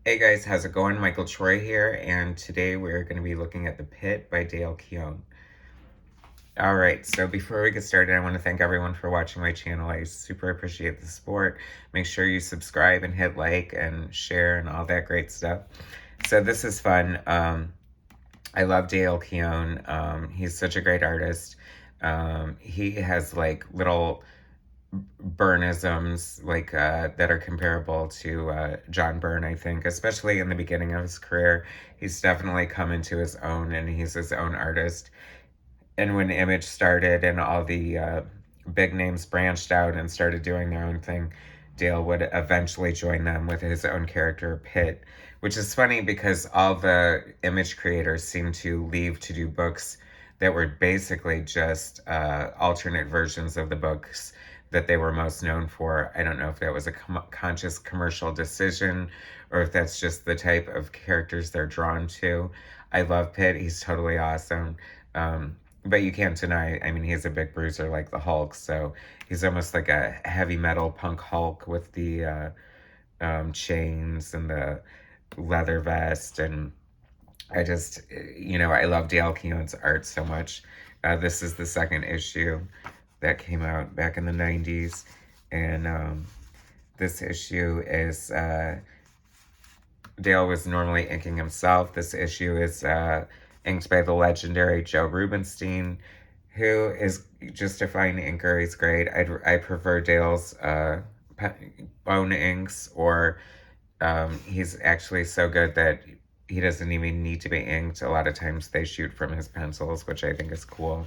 Hey guys, how's it going? Michael Troy here, and today we're going to be looking at The Pit by Dale Keown. Alright, so before we get started, I want to thank everyone for watching my channel. I super appreciate the support. Make sure you subscribe and hit like and share and all that great stuff. So this is fun. I love Dale Keown. He's such a great artist. He has like little Byrnisms like that are comparable to John Byrne, I think, especially in the beginning of his career. He's definitely come into his own, and he's his own artist. And when Image started and all the big names branched out and started doing their own thing, Dale would eventually join them with his own character, Pitt, which is funny because all the Image creators seem to leave to do books that were basically just alternate versions of the books that they were most known for. I don't know if that was a conscious commercial decision or if that's just the type of characters they're drawn to. I love Pitt. He's totally awesome. But you can't deny, I mean, he's a big bruiser like the Hulk, so he's almost like a heavy metal punk Hulk with the chains and the leather vest. And I just, I love Dale Keown's art so much. This is the second issue that came out back in the 90s. And this issue is, Dale was normally inking himself. This issue is inked by the legendary Joe Rubinstein, who is just a fine inker. He's great. I prefer Dale's bone inks, or he's actually so good that he doesn't even need to be inked. A lot of times they shoot from his pencils, which I think is cool.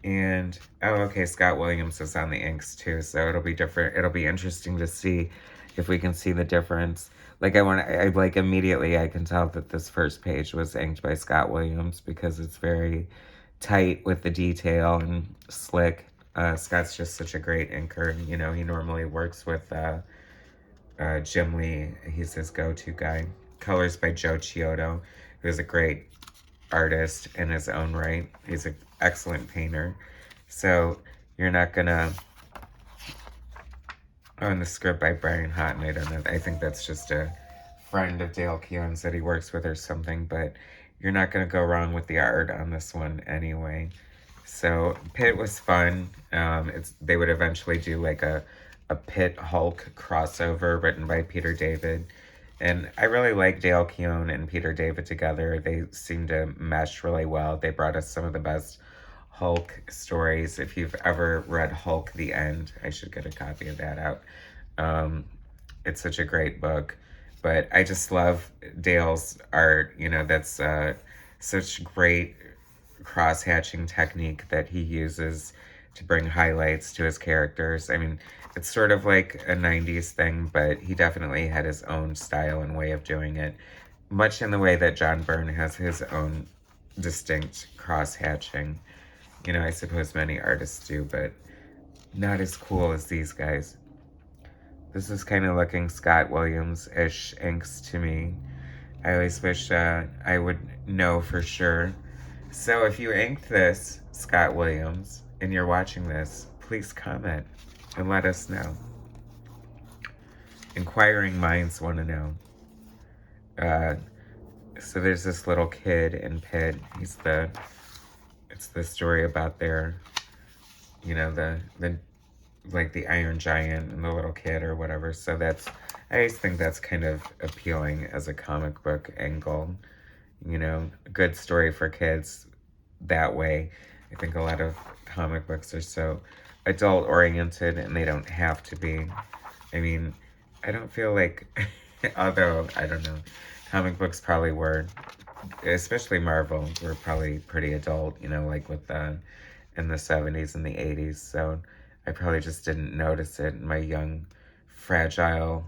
And, oh, okay, Scott Williams is on the inks too, so it'll be different. It'll be interesting to see if we can see the difference. Like, like, immediately I can tell that this first page was inked by Scott Williams because it's very tight with the detail and slick. Scott's just such a great inker. He normally works with Jim Lee. He's his go-to guy. Colors by Joe Chiodo, who's a great artist in his own right. He's an excellent painter. So you're not gonna. Oh, and the script by Brian Houghton. I don't know. I think that's just a friend of Dale Keown's that he works with or something. But you're not gonna go wrong with the art on this one anyway. So Pitt was fun. They would eventually do like a Pitt Hulk crossover written by Peter David. And I really like Dale Keown and Peter David together. They seem to mesh really well. They brought us some of the best Hulk stories. If you've ever read Hulk the End, I should get a copy of that out. It's such a great book. But I just love Dale's art. That's such great cross-hatching technique that he uses to bring highlights to his characters. I mean, it's sort of like a 90s thing, but he definitely had his own style and way of doing it, much in the way that John Byrne has his own distinct cross-hatching. I suppose many artists do, but not as cool as these guys. This is kind of looking Scott Williams-ish inks to me. I always wish I would know for sure. So if you inked this, Scott Williams, and you're watching this, please comment and let us know. Inquiring minds want to know. So there's this little kid in Pitt. It's the story about their, the like the Iron Giant and the little kid or whatever. So I just think that's kind of appealing as a comic book angle. A good story for kids that way. I think a lot of comic books are so adult oriented, and they don't have to be. I mean, I don't feel like, although, I don't know, comic books probably were, especially Marvel, were probably pretty adult, like with in the 70s and the 80s. So I probably just didn't notice it in my young, fragile,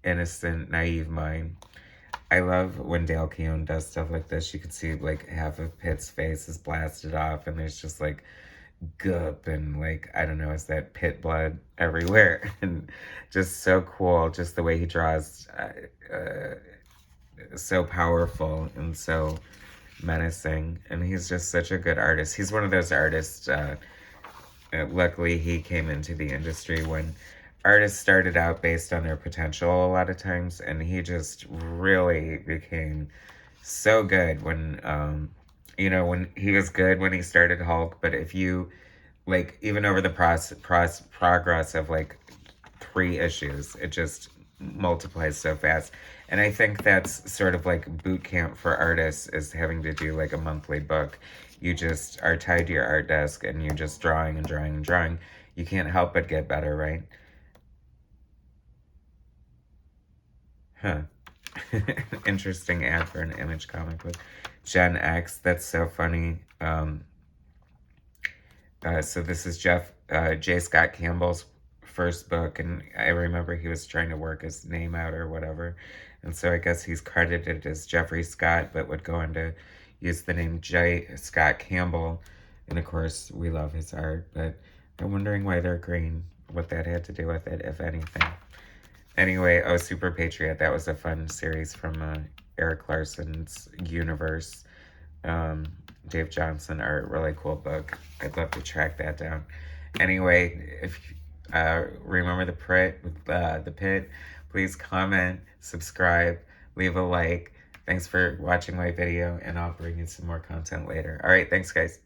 innocent, naive mind. I love when Dale Keown does stuff like this. You can see like half of Pitt's face is blasted off, and there's just like goop and like, I don't know, is that Pitt blood everywhere? And just so cool, just the way he draws, so powerful and so menacing. And he's just such a good artist. He's one of those artists, luckily he came into the industry when artists started out based on their potential a lot of times, and he just really became so good when, when he was good when he started Hulk. But if you, like, even over the progress of, like, 3 issues, it just multiplies so fast. And I think that's sort of like boot camp for artists, is having to do like a monthly book. You just are tied to your art desk and you're just drawing and drawing and drawing. You can't help but get better, right? Huh. Interesting ad for an Image comic book. Gen X, that's so funny. So this is J. Scott Campbell's first book, and I remember he was trying to work his name out or whatever, and so I guess he's credited as Jeffrey Scott, but would go on to use the name J. Scott Campbell, and of course we love his art, but I'm wondering why they're green, what that had to do with it, if anything. Anyway, oh, Super Patriot, that was a fun series from Eric Larson's universe. Um, Dave Johnson art, really cool book. I'd love to track that down. Anyway, if remember the Pit, please comment, subscribe, leave a like. Thanks for watching my video, and I'll bring you some more content later. All right, thanks, guys.